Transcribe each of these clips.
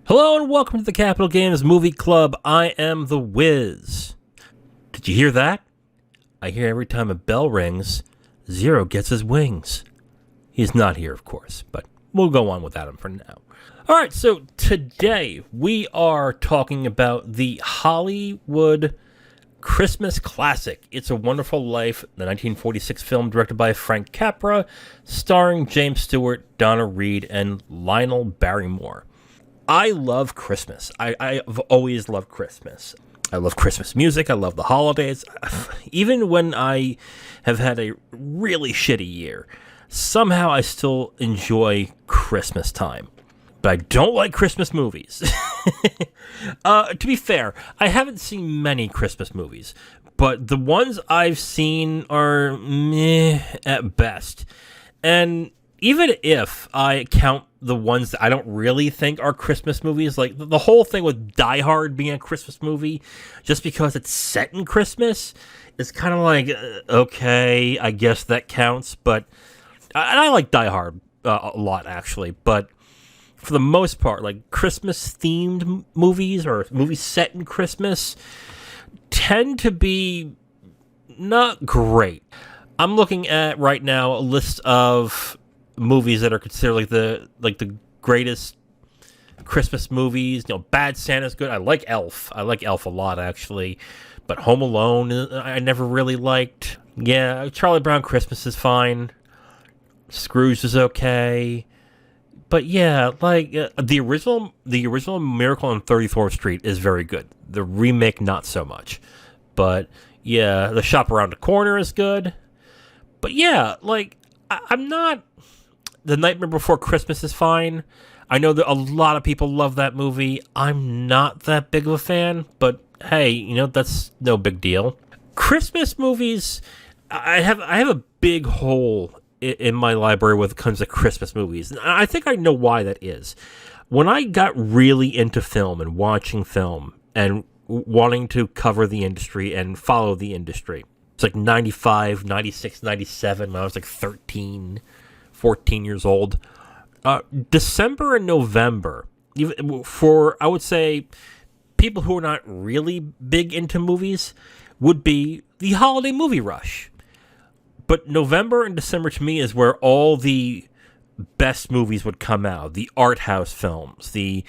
Hello and welcome to the Capital Games Movie Club. I am the Wiz. Did you hear that? I hear every time a bell rings, Zero gets his wings. He's not here, of course, but we'll go on without him for now. Alright, so today we are talking about the Hollywood Christmas classic, It's a Wonderful Life, the 1946 film directed by Frank Capra, starring James Stewart, Donna Reed, and Lionel Barrymore. I love Christmas. I've always loved Christmas. I love Christmas music. I love the holidays. Even when I have had a really shitty year, somehow I still enjoy Christmas time. But I don't like Christmas movies. To be fair, I haven't seen many Christmas movies, but the ones I've seen are meh at best. And even if I count the ones that I don't really think are Christmas movies, like the whole thing with Die Hard being a Christmas movie, just because it's set in Christmas, is kind of like, okay, I guess that counts. But and I like Die Hard a lot, actually. But for the most part, like Christmas-themed movies or movies set in Christmas tend to be not great. I'm looking at right now a list of movies that are considered the greatest Christmas movies. You know, Bad Santa's good. I like Elf. I like Elf a lot, actually. But Home Alone, I never really liked. Yeah, Charlie Brown Christmas is fine. Scrooge is okay. But yeah, like the original Miracle on 34th Street is very good. The remake, not so much. But yeah, The Shop Around the Corner is good. But yeah, like I'm not. The Nightmare Before Christmas is fine. I know that a lot of people love that movie. I'm not that big of a fan, but hey, you know, that's no big deal. Christmas movies, I have a big hole in my library when it comes to Christmas movies. And I think I know why that is. When I got really into film and watching film and wanting to cover the industry and follow the industry, it's like 95, 96, 97, when I was like 13, 14 years old. December and November, even for, I would say, people who are not really big into movies, would be the holiday movie rush. But November and December to me is where all the best movies would come out. The art house films, the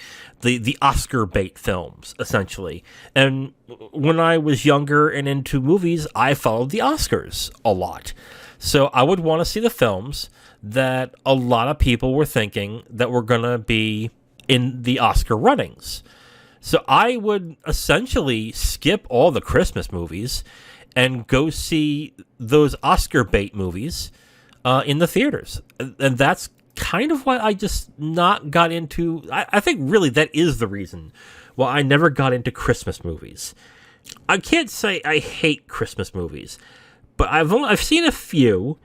Oscar bait films, essentially. And when I was younger and into movies, I followed the Oscars a lot. So I would want to see the films that a lot of people were thinking that were going to be in the Oscar runnings. So I would essentially skip all the Christmas movies and go see those Oscar bait movies in the theaters. And that's kind of why I just not got into... I think really that is the reason why I never got into Christmas movies. I can't say I hate Christmas movies, but I've seen a few,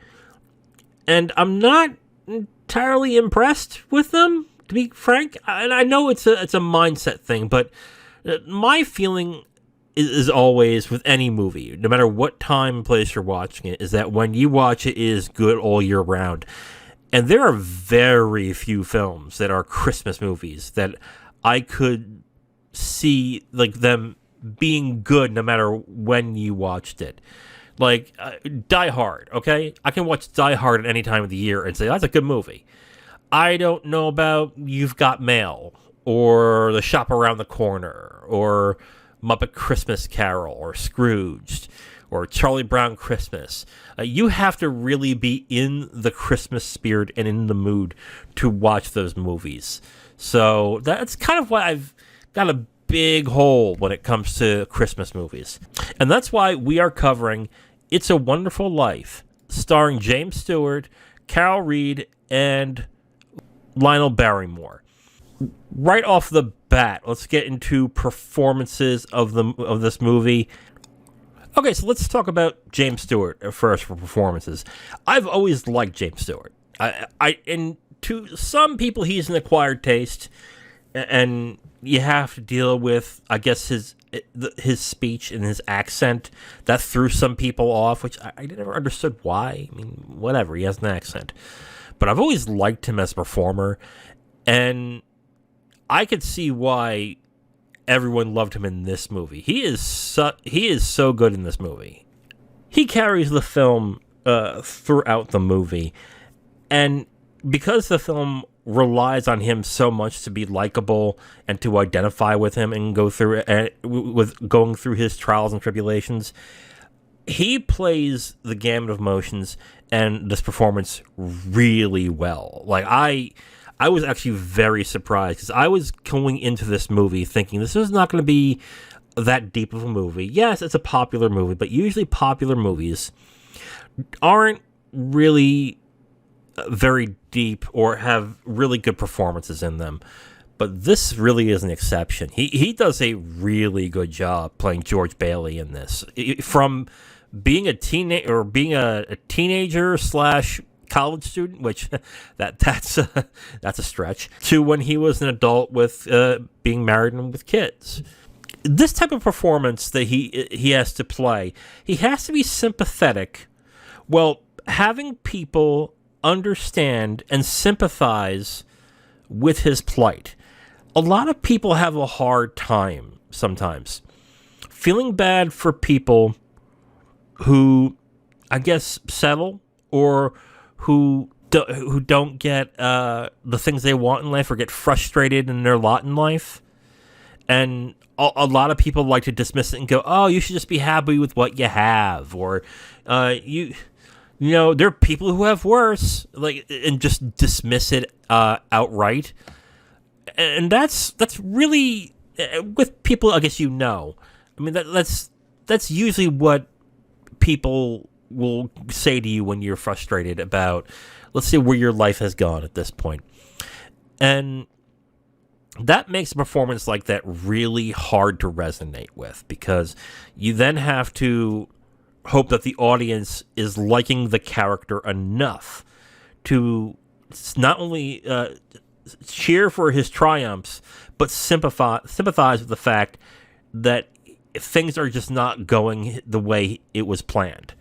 and I'm not entirely impressed with them, to be frank. And I know it's a mindset thing, but my feeling is always with any movie, no matter what time and place you're watching it, is that when you watch it, it is good all year round. And there are very few films that are Christmas movies that I could see like them being good no matter when you watched it. Like Die Hard, okay? I can watch Die Hard at any time of the year and say, that's a good movie. I don't know about You've Got Mail, or The Shop Around the Corner, or Muppet Christmas Carol, or Scrooged, or Charlie Brown Christmas. You have to really be in the Christmas spirit and in the mood to watch those movies. So that's kind of why I've got a big hole when it comes to Christmas movies. And that's why we are covering It's a Wonderful Life, starring James Stewart, Carol Reed, and Lionel Barrymore. Right off the bat, let's get into performances of this movie. Okay, so let's talk about James Stewart first for performances. I've always liked James Stewart. And to some people, he's an acquired taste, and you have to deal with, I guess, his speech and his accent that threw some people off, which I never understood why. I mean, whatever, he has an accent. But I've always liked him as a performer, and I could see why everyone loved him in this movie. He is so good in this movie. He carries the film throughout the movie, and because the film relies on him so much to be likable and to identify with him and go through with going through his trials and tribulations, he plays the gamut of emotions and this performance really well. Like I was actually very surprised because I was going into this movie thinking this was not going to be that deep of a movie. Yes, it's a popular movie, but usually popular movies aren't really very deep or have really good performances in them. But this really is an exception. He does a really good job playing George Bailey in this. From being a teenager slash college student, which that's a stretch, to when he was an adult with being married and with kids. This type of performance that he has to play, he has to be sympathetic. Well, having people understand and sympathize with his plight. A lot of people have a hard time sometimes feeling bad for people who, I guess, settle or who don't get the things they want in life or get frustrated in their lot in life. And a lot of people like to dismiss it and go, oh, you should just be happy with what you have. Or you know, there are people who have worse, like, and just dismiss it outright. And that's really, with people, I guess, you know. I mean, that's usually what people will say to you when you're frustrated about, let's say, where your life has gone at this point. And that makes a performance like that really hard to resonate with, because you then have to hope that the audience is liking the character enough to not only cheer for his triumphs, but sympathize with the fact that things are just not going the way it was planned.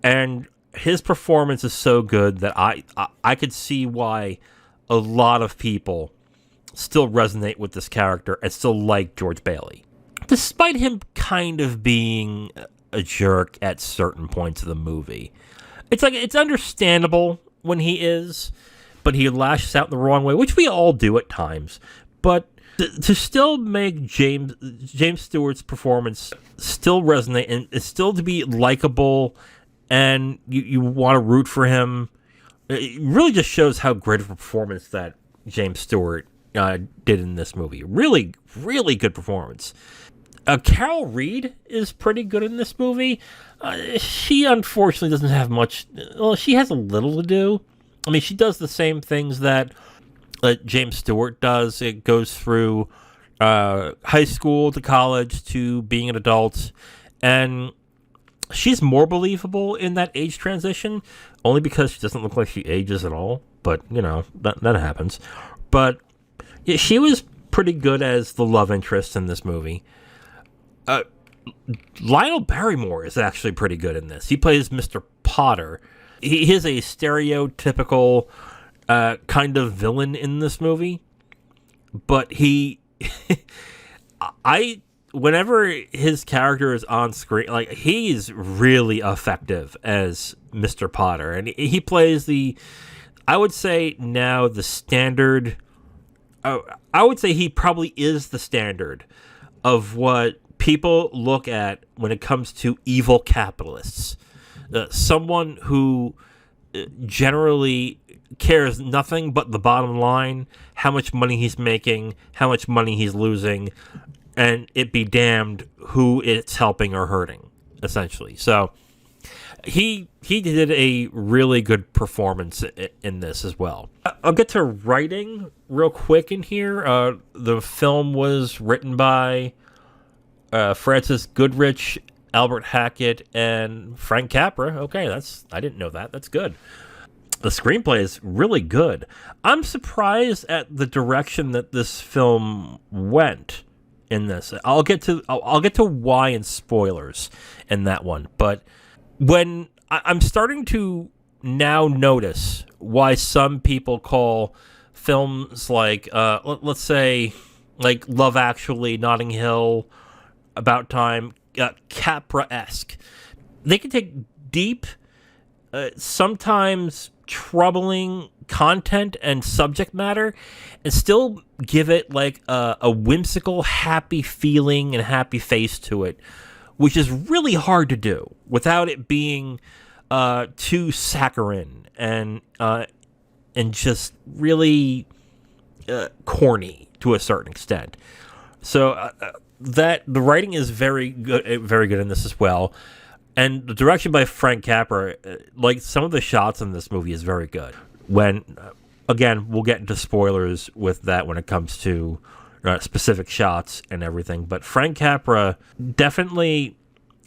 And his performance is so good that I could see why a lot of people still resonate with this character and still like George Bailey. Despite him kind of being a jerk at certain points of the movie, it's understandable when he is, but he lashes out in the wrong way, which we all do at times. But to still make James Stewart's performance still resonate and still to be likable and you want to root for him, it really just shows how great of a performance that James Stewart did in this movie. Really, really good performance. Carol Reed is pretty good in this movie. She unfortunately doesn't have much. Well, she has a little to do. I mean, she does the same things that James Stewart does. It goes through high school to college to being an adult, and she's more believable in that age transition, only because she doesn't look like she ages at all. But you know that happens. But yeah, she was pretty good as the love interest in this movie. Lionel Barrymore is actually pretty good in this. He plays Mr. Potter. He is a stereotypical kind of villain in this movie, but whenever his character is on screen, like, he's really effective as Mr. Potter, and he plays I would say now the standard. I would say he probably is the standard of what people look at when it comes to evil capitalists. Someone who generally cares nothing but the bottom line, how much money he's making, how much money he's losing, and it be damned who it's helping or hurting, essentially. So he did a really good performance in this as well. I'll get to writing real quick in here. The film was written by Francis Goodrich, Albert Hackett, and Frank Capra. Okay, I didn't know that. That's good. The screenplay is really good. I'm surprised at the direction that this film went in this. I'll get to why and spoilers in that one. But when I'm starting to now notice why some people call films like, let's say, like Love Actually, Notting Hill, About Time, Capra-esque. They can take deep, sometimes troubling content and subject matter and still give it like a whimsical, happy feeling and happy face to it, which is really hard to do without it being too saccharine and just really corny to a certain extent. So that the writing is very good in this as well. And the direction by Frank Capra, like some of the shots in this movie is very good. When, again, we'll get into spoilers with that when it comes to specific shots and everything. But Frank Capra definitely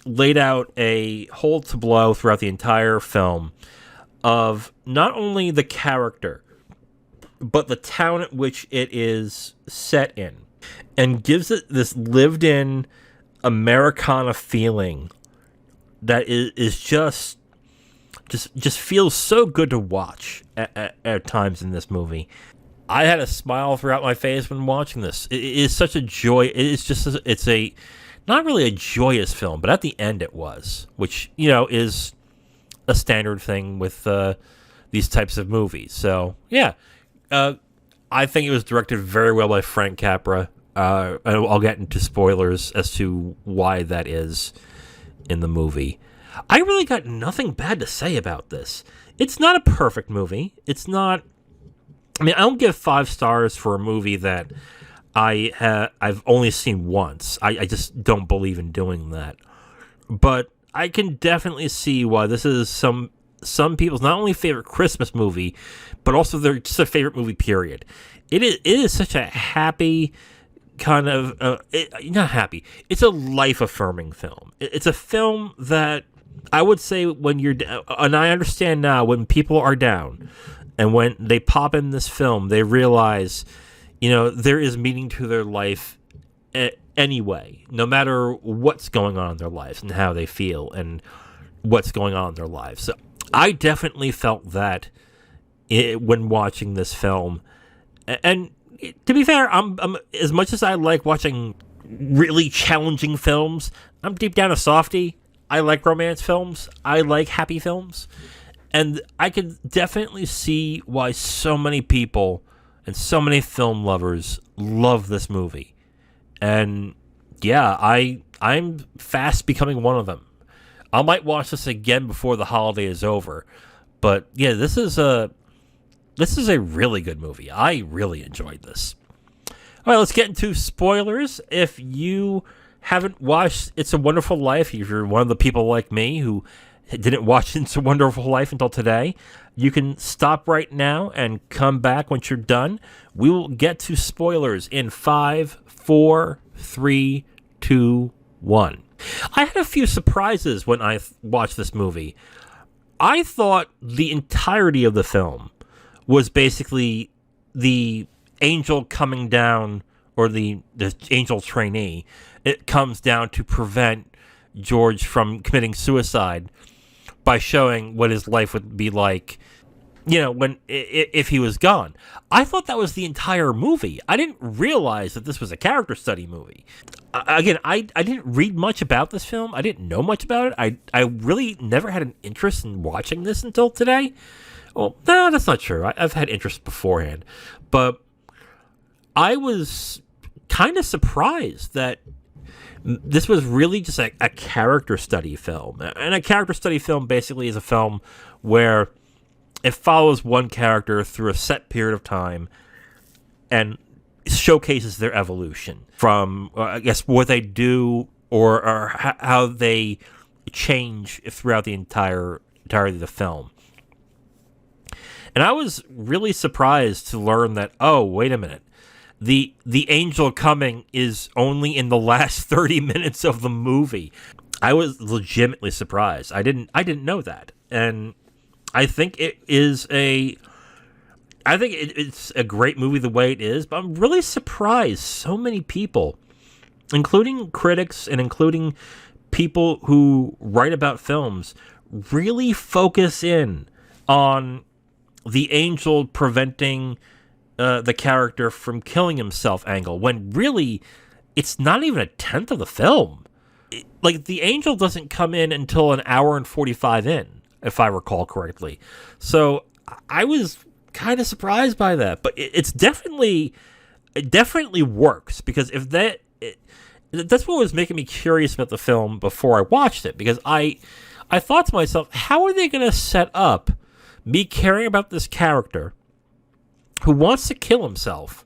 laid out a whole tableau throughout the entire film of not only the character, but the town at which it is set in. And gives it this lived-in Americana feeling that is just feels so good to watch at times in this movie. I had a smile throughout my face when watching this. It is such a joy. It's a not really a joyous film, but at the end it was, which is a standard thing with these types of movies. So yeah, I think it was directed very well by Frank Capra. I'll get into spoilers as to why that is in the movie. I really got nothing bad to say about this. It's not a perfect movie. It's not... I mean, I don't give 5 stars for a movie that I've only seen once. I just don't believe in doing that. But I can definitely see why this is some people's not only favorite Christmas movie, but also their just a favorite movie, period. It is such a happy... kind of not happy. It's a life-affirming film. It's a film that I would say when you're down, and I understand now when people are down, and when they pop in this film, they realize, there is meaning to their life anyway, no matter what's going on in their lives and how they feel and what's going on in their lives. So I definitely felt that when watching this film, and to be fair, I'm as much as I like watching really challenging films, I'm deep down a softie. I like romance films. I like happy films. And I can definitely see why so many people and so many film lovers love this movie. And yeah, I'm fast becoming one of them. I might watch this again before the holiday is over. But yeah, this is a really good movie. I really enjoyed this. All right, let's get into spoilers. If you haven't watched It's a Wonderful Life, if you're one of the people like me who didn't watch It's a Wonderful Life until today, you can stop right now and come back once you're done. We will get to spoilers in 5, 4, 3, 2, 1. I had a few surprises when I watched this movie. I thought the entirety of the film was basically the angel coming down, or the angel trainee. It comes down to prevent George from committing suicide by showing what his life would be like, if he was gone. I thought that was the entire movie. I didn't realize that this was a character study movie. Again, I didn't read much about this film. I didn't know much about it. I really never had an interest in watching this until today. Well, no, that's not true. I've had interest beforehand. But I was kind of surprised that this was really just a character study film. And a character study film basically is a film where it follows one character through a set period of time and showcases their evolution from, I guess, what they do or how they change throughout the entirety of the film. And I was really surprised to learn that, oh, wait a minute. The angel coming is only in the last 30 minutes of the movie. I was legitimately surprised. I didn't know that. And I think it's a great movie the way it is, but I'm really surprised so many people, including critics and including people who write about films, really focus in on the angel preventing the character from killing himself angle, when really it's not even a tenth of the film. Like, the angel doesn't come in until an hour and 45 in, if I recall correctly. So I was kind of surprised by that, but it definitely works, because if that's what was making me curious about the film before I watched it, because I thought to myself, how are they going to set up me caring about this character who wants to kill himself?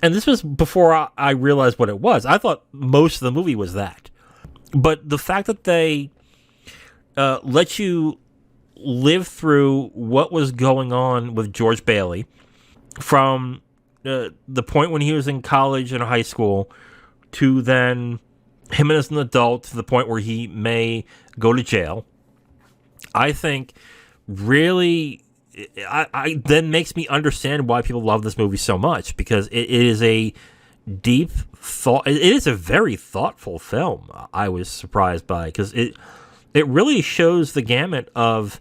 And this was before I realized what it was. I thought most of the movie was that. But the fact that they let you live through what was going on with George Bailey from the point when he was in college and high school to then him as an adult to the point where he may go to jail, I think really I then makes me understand why people love this movie so much, because it is a deep thought. It is a very thoughtful film. I was surprised by, because it really shows the gamut of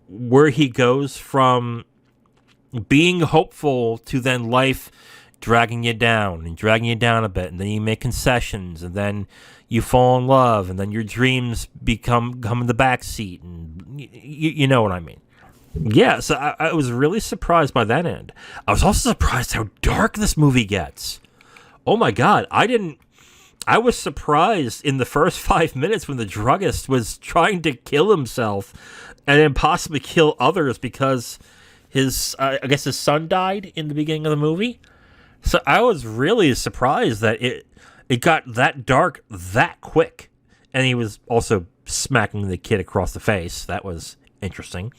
where he goes from being hopeful to then life dragging you down a bit, and then you make concessions, and then you fall in love, and then your dreams come in the back seat, and you know what I mean. Yeah, so I was really surprised by that end. I was also surprised how dark this movie gets. Oh my God, I was surprised in the first 5 minutes when the druggist was trying to kill himself and then possibly kill others because I guess his son died in the beginning of the movie. So I was really surprised that it got that dark that quick. And he was also smacking the kid across the face. That was interesting.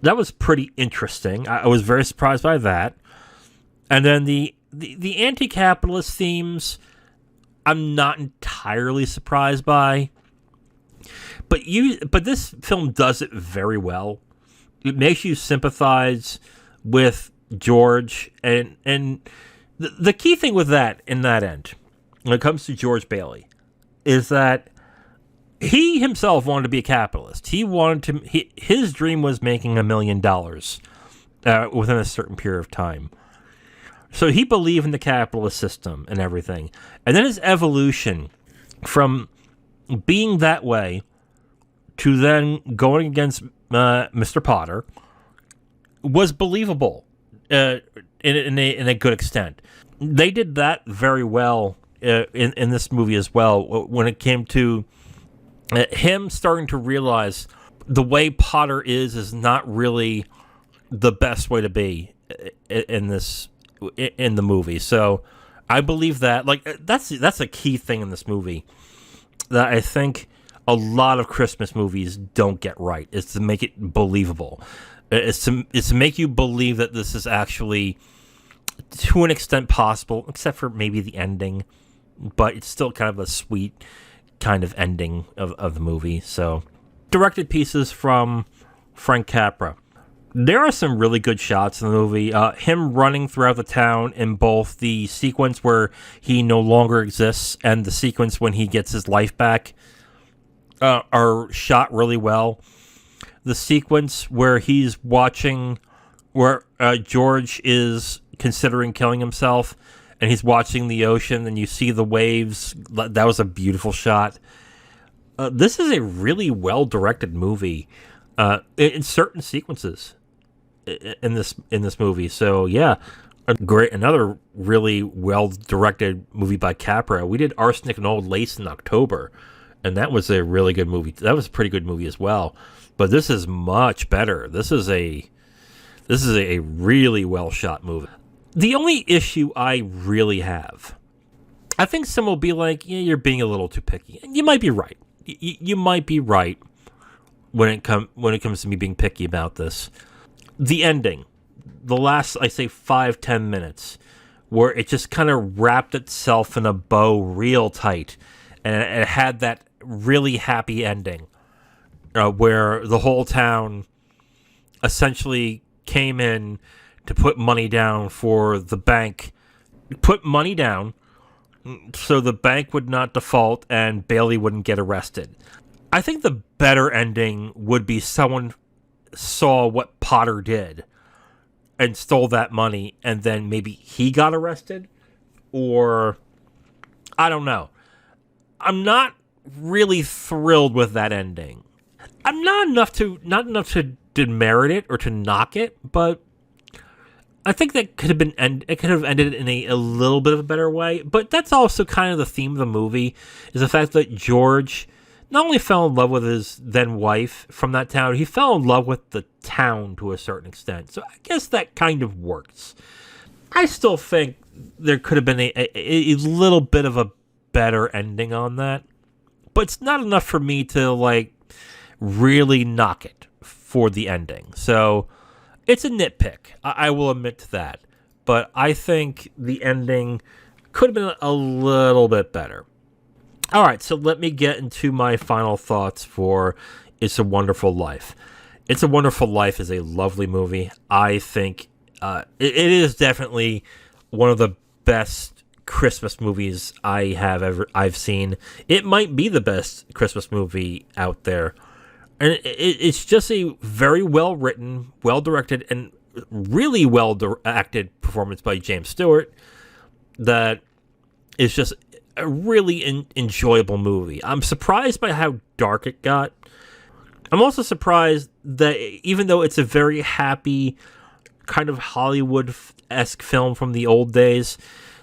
That was pretty interesting. I was very surprised by that. And then the anti-capitalist themes, I'm not entirely surprised by. But this film does it very well. It makes you sympathize with George, and the key thing with that in that end, when it comes to George Bailey, is that he himself wanted to be a capitalist. His dream was making $1 million within a certain period of time. So he believed in the capitalist system and everything. And then his evolution from being that way to then going against Mr. Potter was believable in a good extent. They did that very well in this movie as well, when it came to him starting to realize the way Potter is not really the best way to be in the movie. So I believe that, like, that's a key thing in this movie that I think a lot of Christmas movies don't get right, is to make it believable. It's to make you believe that this is actually, to an extent, possible, except for maybe the ending, but it's still kind of a sweet kind of ending of the movie. So, directed pieces from Frank Capra. There are some really good shots in the movie. Him running throughout the town in both the sequence where he no longer exists and the sequence when he gets his life back are shot really well. The sequence where he's watching, where George is considering killing himself, and he's watching the ocean, and you see the waves. That was a beautiful shot. This is a really well-directed movie in certain sequences in this movie. So yeah, another really well-directed movie by Capra. We did Arsenic and Old Lace in October, and that was a really good movie. That was a pretty good movie as well. But this is much better. This is a really well-shot movie. The only issue I really have, I think some will be like, yeah, you're being a little too picky. And you might be right. You might be right when it comes to me being picky about this. The ending, the last, I say 5-10 minutes, where it just kind of wrapped itself in a bow real tight, and it had that really happy ending, where the whole town essentially came in to put money down for the bank, put money down so the bank would not default and Bailey wouldn't get arrested. I think the better ending would be someone saw what Potter did and stole that money, and then maybe he got arrested, or I don't know. I'm not really thrilled with that ending. I'm not enough to demerit it or to knock it, but I think that could have it could have ended in a little bit of a better way. But that's also kind of the theme of the movie, is the fact that George not only fell in love with his then wife from that town, he fell in love with the town to a certain extent. So I guess that kind of works. I still think there could have been a little bit of a better ending on that, but it's not enough for me to like really knock it for the ending. So it's a nitpick. I will admit to that, but I think the ending could have been a little bit better. All right, so let me get into my final thoughts for It's a Wonderful Life. It's a Wonderful Life is a lovely movie. I think it is definitely one of the best Christmas movies I've seen. It might be the best Christmas movie out there. And it's just a very well written, well directed, and really well acted performance by James Stewart that is just a really enjoyable movie. I'm surprised by how dark it got. I'm also surprised that even though it's a very happy kind of Hollywood-esque film from the old days,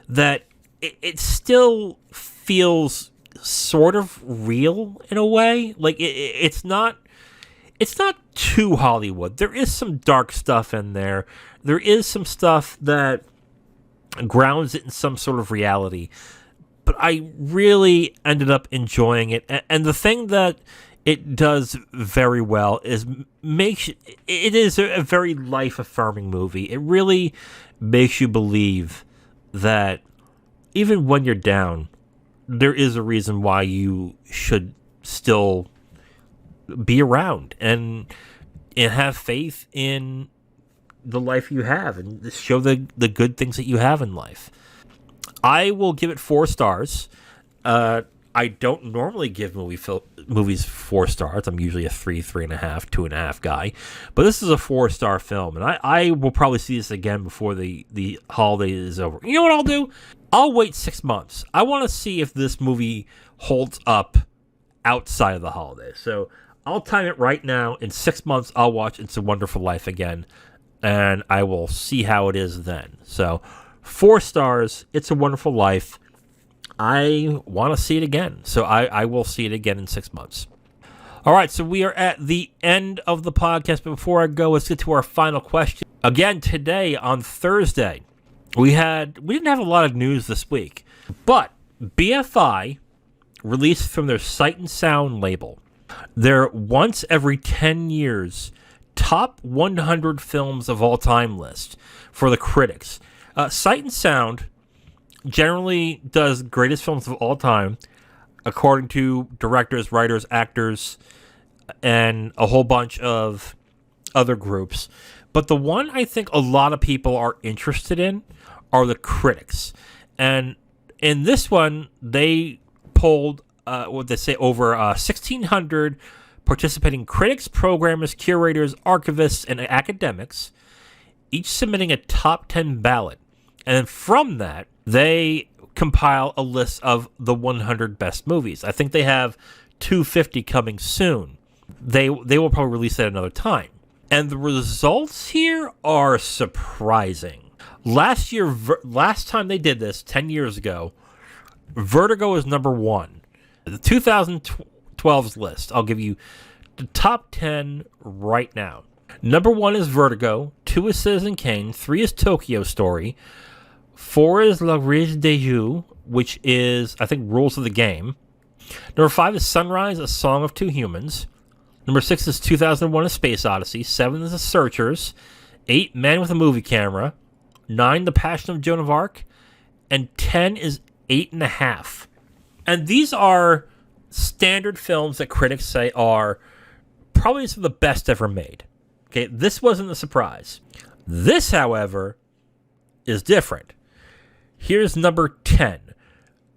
that it still feels sort of real in a way. Like it's not too Hollywood. There is some dark stuff in there. There is some stuff that grounds it in some sort of reality. But I really ended up enjoying it. And the thing that it does very well is it is a very life-affirming movie. It really makes you believe that even when you're down, there is a reason why you should still be around and have faith in the life you have and show the good things that you have in life. I will give it 4 stars. I don't normally give movies 4 stars. I'm usually a 3, 3.5, 2.5 guy. But this is a 4-star film, and I will probably see this again before the holiday is over. You know what I'll do? I'll wait 6 months. I want to see if this movie holds up outside of the holiday. So I'll time it right now. In 6 months, I'll watch It's a Wonderful Life again, and I will see how it is then. So 4 stars, It's a Wonderful Life. I want to see it again. So I will see it again in 6 months. All right, so we are at the end of the podcast. But before I go, let's get to our final question. Again, today on Thursday, we didn't have a lot of news this week, but BFI released from their Sight and Sound label their once every 10 years top 100 films of all time list for the critics. Sight and Sound generally does greatest films of all time according to directors, writers, actors, and a whole bunch of other groups. But the one I think a lot of people are interested in are the critics. And in this one, they polled, over 1,600 participating critics, programmers, curators, archivists, and academics, each submitting a top 10 ballot. And then from that, they compile a list of the 100 best movies. I think they have 250 coming soon. They will probably release that another time. And the results here are surprising. Last time they did this, 10 years ago, Vertigo is number 1. The 2012's list, I'll give you the top 10 right now. Number 1 is Vertigo, 2 is Citizen Kane, 3 is Tokyo Story, 4 is La Rage de Jeu, which is, I think, Rules of the Game. Number 5 is Sunrise, A Song of Two Humans. Number 6 is 2001: A Space Odyssey. 7 is The Searchers. 8, Man with a Movie Camera. 9, The Passion of Joan of Arc. And 10 is 8.5. And these are standard films that critics say are probably some of the best ever made. Okay, this wasn't a surprise. This, however, is different. Here's number 10.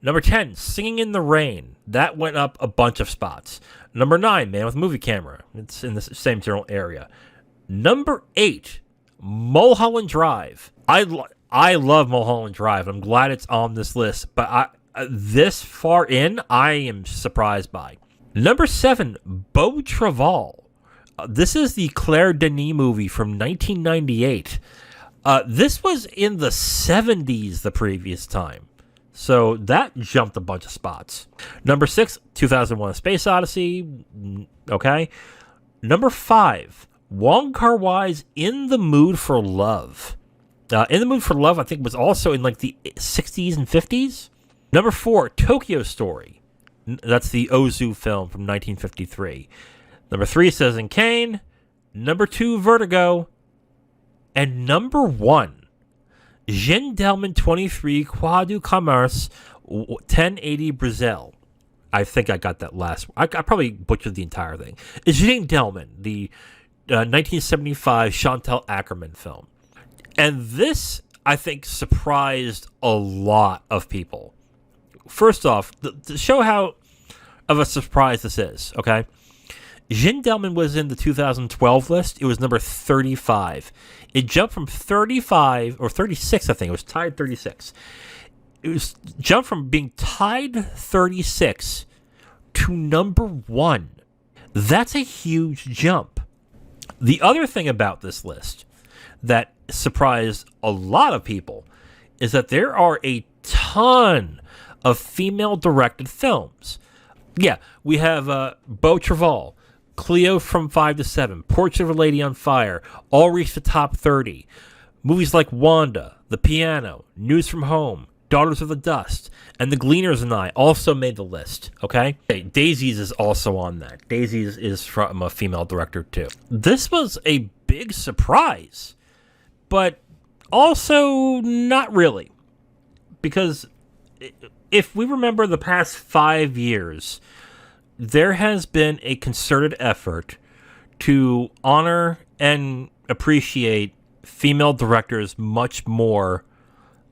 Number 10, Singing in the Rain. That went up a bunch of spots. Number 9, Man with a Movie Camera. It's in the same general area. Number 8, Mulholland Drive. I love Mulholland Drive. I'm glad it's on this list, but this far in, I am surprised by. Number 7, Beau Travail. This is the Claire Denis movie from 1998. This was in the 70s the previous time, so that jumped a bunch of spots. Number 6, 2001: A Space Odyssey. Okay. Number 5, Wong Kar-wai's In the Mood for Love. In the Mood for Love, I think, was also in like the 60s and 50s. Number 4, Tokyo Story. That's the Ozu film from 1953. Number 3, Citizen Kane. Number 2, Vertigo. And number 1, Jeanne Dielman 23, Croix du Commerce, 1080 Brazil. I think I got that last one. I probably butchered the entire thing. It's Jeanne Dielman, the 1975 Chantal Akerman film. And this, I think, surprised a lot of people. First off, to show how of a surprise this is, okay? Jeanne Dielman was in the 2012 list. It was number 35. It jumped from 35, or 36, I think. It was tied 36. It was jumped from being tied 36 to number 1. That's a huge jump. The other thing about this list that surprised a lot of people is that there are a ton of female-directed films. Yeah, we have Beau Travail, Cleo from 5 to 7, Portrait of a Lady on Fire, all reached the top 30. Movies like Wanda, The Piano, News from Home, Daughters of the Dust, and The Gleaners and I also made the list, okay? Hey, Daisies is also on that. Daisies is from a female director, too. This was a big surprise, but also not really. Because if we remember the past 5 years, there has been a concerted effort to honor and appreciate female directors much more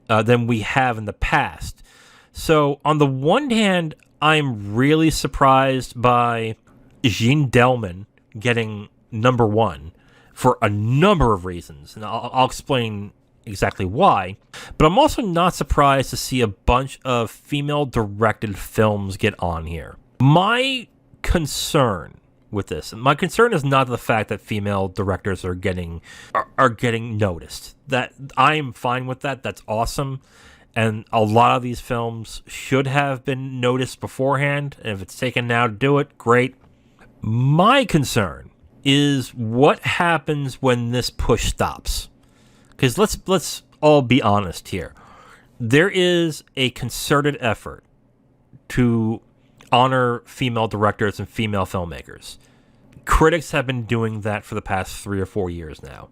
than we have in the past. So, on the one hand, I'm really surprised by Jeanne Dielman getting number 1 for a number of reasons, and I'll explain exactly why. But I'm also not surprised to see a bunch of female-directed films get on here. My concern with this, my concern is not the fact that female directors are getting noticed. That I am fine with that. That's awesome. And a lot of these films should have been noticed beforehand. And if it's taken now to do it, great. My concern is what happens when this push stops. Because let's all be honest here. There is a concerted effort to honor female directors and female filmmakers. Critics have been doing that for the past 3 or 4 years now.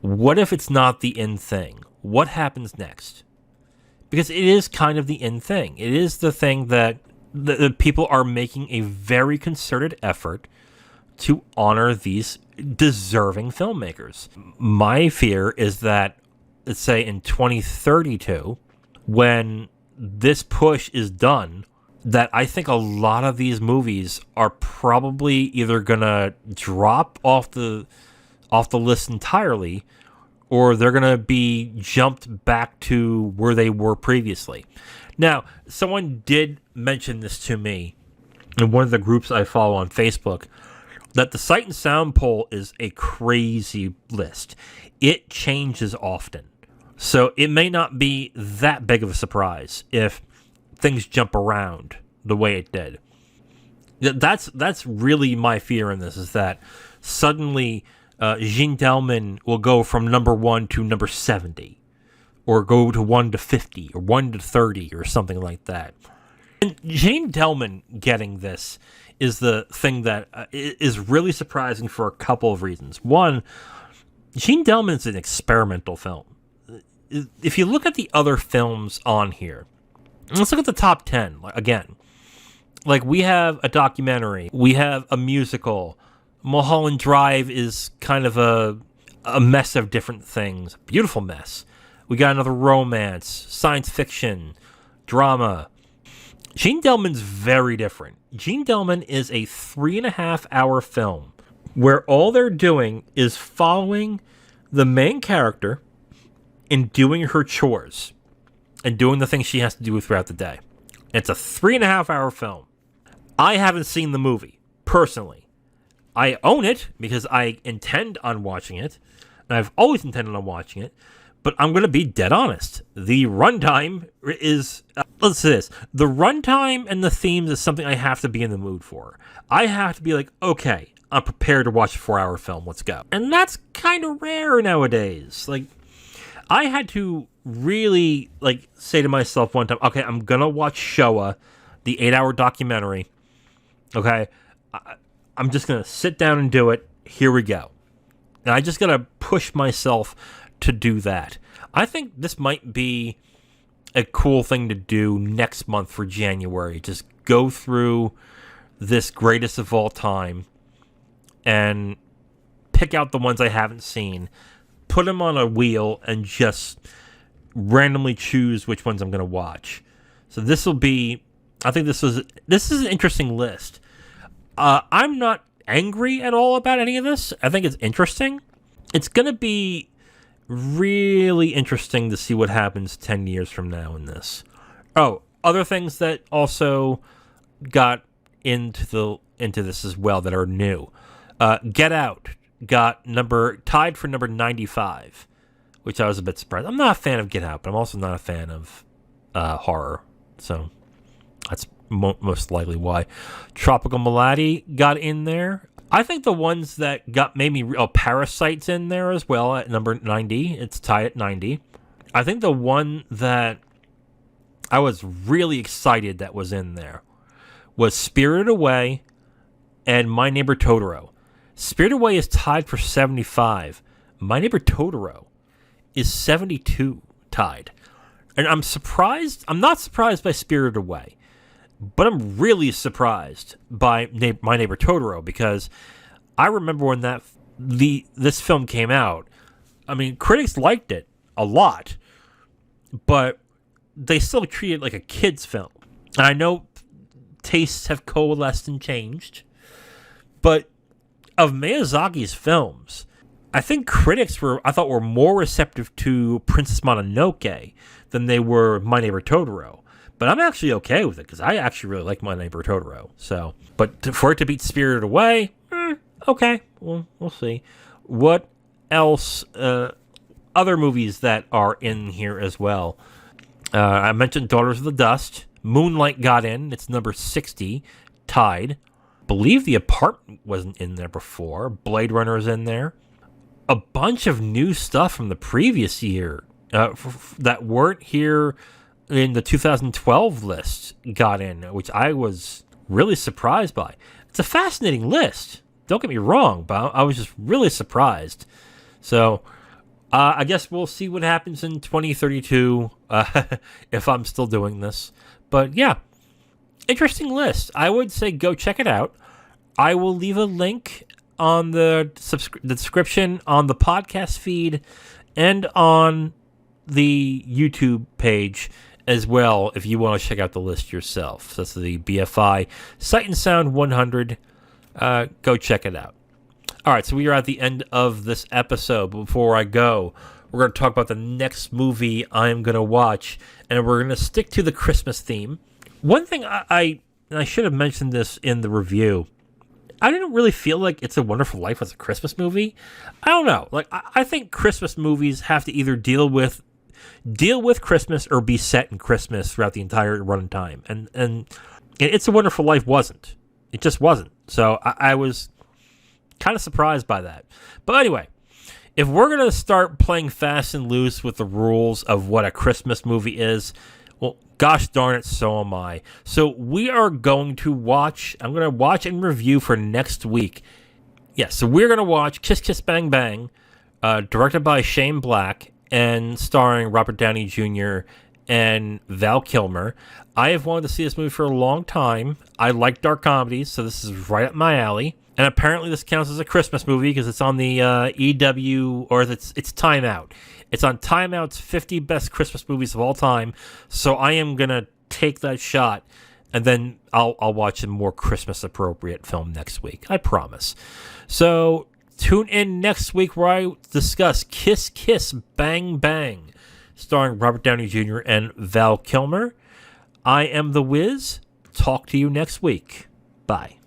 What if it's not the in thing? What happens next? Because it is kind of the in thing. It is the thing that the people are making a very concerted effort to honor these deserving filmmakers. My fear is that, let's say in 2032, when this push is done, that I think a lot of these movies are probably either gonna drop off the list entirely, or they're gonna be jumped back to where they were previously. Now, someone did mention this to me in one of the groups I follow on Facebook, that the Sight and Sound poll is a crazy list. It changes often. So it may not be that big of a surprise if things jump around the way it did. That's really my fear in this, is that suddenly Jeanne Dielman will go from number 1 to number 70, or go to 1 to 50, or 1 to 30, or something like that. And Jeanne Dielman getting this is the thing that is really surprising for a couple of reasons. One, Jeanne Dielman is an experimental film. If you look at the other films on here, let's look at the top 10 again. Like, we have a documentary, we have a musical. Mulholland Drive is kind of a mess of different things, beautiful mess. We got another romance, science fiction, drama. Jeanne Dielman's very different. Jeanne Dielman is a 3.5-hour film where all they're doing is following the main character in doing her chores and doing the things she has to do throughout the day. It's a 3.5-hour film. I haven't seen the movie, personally. I own it because I intend on watching it, and I've always intended on watching it, but I'm going to be dead honest. The runtime is, let's say this, the runtime and the themes is something I have to be in the mood for. I have to be like, okay, I'm prepared to watch a 4-hour film, let's go. And that's kind of rare nowadays. Like, I had to really, like, say to myself one time, okay, I'm going to watch Showa, the 8-hour documentary. Okay, I'm just going to sit down and do it. Here we go. And I just got to push myself to do that. I think this might be a cool thing to do next month for January. Just go through this greatest of all time and pick out the ones I haven't seen, put them on a wheel, and just randomly choose which ones I'm going to watch. So this will be, I think this is an interesting list. I'm not angry at all about any of this. I think it's interesting. It's going to be really interesting to see what happens 10 years from now in this. Oh, other things that also got into this as well that are new. Get Out got tied for number 95, which I was a bit surprised. I'm not a fan of Get Out, but I'm also not a fan of horror. So that's most likely why. Tropical Malady got in there. I think the ones that made me... Parasite's in there as well at number 90. It's tied at 90. I think the one that I was really excited that was in there was Spirited Away and My Neighbor Totoro. Spirited Away is tied for 75. My Neighbor Totoro is 72 tied. And I'm surprised... I'm not surprised by Spirited Away. But I'm really surprised by My Neighbor Totoro because I remember when this film came out. I mean, critics liked it a lot, but they still treated it like a kid's film. And I know tastes have coalesced and changed, but of Miyazaki's films, I think critics were more receptive to Princess Mononoke than they were My Neighbor Totoro. But I'm actually okay with it because I actually really like My Neighbor Totoro. So, but for it to beat Spirited Away, okay, we'll see. What else? Other movies that are in here as well. I mentioned Daughters of the Dust. Moonlight got in. It's number 60, tied. Believe The Apartment wasn't in there before. Blade Runner is in there. A bunch of new stuff from the previous year that weren't here in the 2012 list got in, which I was really surprised by. It's a fascinating list. Don't get me wrong, but I was just really surprised. So I guess we'll see what happens in 2032 if I'm still doing this. But yeah, interesting list. I would say go check it out. I will leave a link on the description on the podcast feed and on the YouTube page as well, if you want to check out the list yourself. So that's the BFI Sight and Sound 100. Go check it out. All right, so we are at the end of this episode. But before I go, we're going to talk about the next movie I am going to watch, and we're going to stick to the Christmas theme. One thing I should have mentioned this in the review. I didn't really feel like It's a Wonderful Life was a Christmas movie. I don't know. Like I think Christmas movies have to either deal with Christmas or be set in Christmas throughout the entire runtime. And It's a Wonderful Life wasn't. It just wasn't. So I was kind of surprised by that. But anyway, if we're going to start playing fast and loose with the rules of what a Christmas movie is, well, gosh darn it, so am I. So we are going to watch, I'm going to watch and review for next week. Yes, so we're going to watch Kiss Kiss Bang Bang, directed by Shane Black, and starring Robert Downey Jr. and Val Kilmer. I have wanted to see this movie for a long time. I like dark comedies, so this is right up my alley. And apparently this counts as a Christmas movie because it's on the EW, or it's Time Out. It's on Time Out's 50 Best Christmas Movies of All Time. So I am going to take that shot, and then I'll watch a more Christmas-appropriate film next week. I promise. So Tune in next week where I discuss Kiss Kiss Bang Bang, starring Robert Downey Jr. and Val Kilmer. I am The Wiz. Talk to you next week. Bye.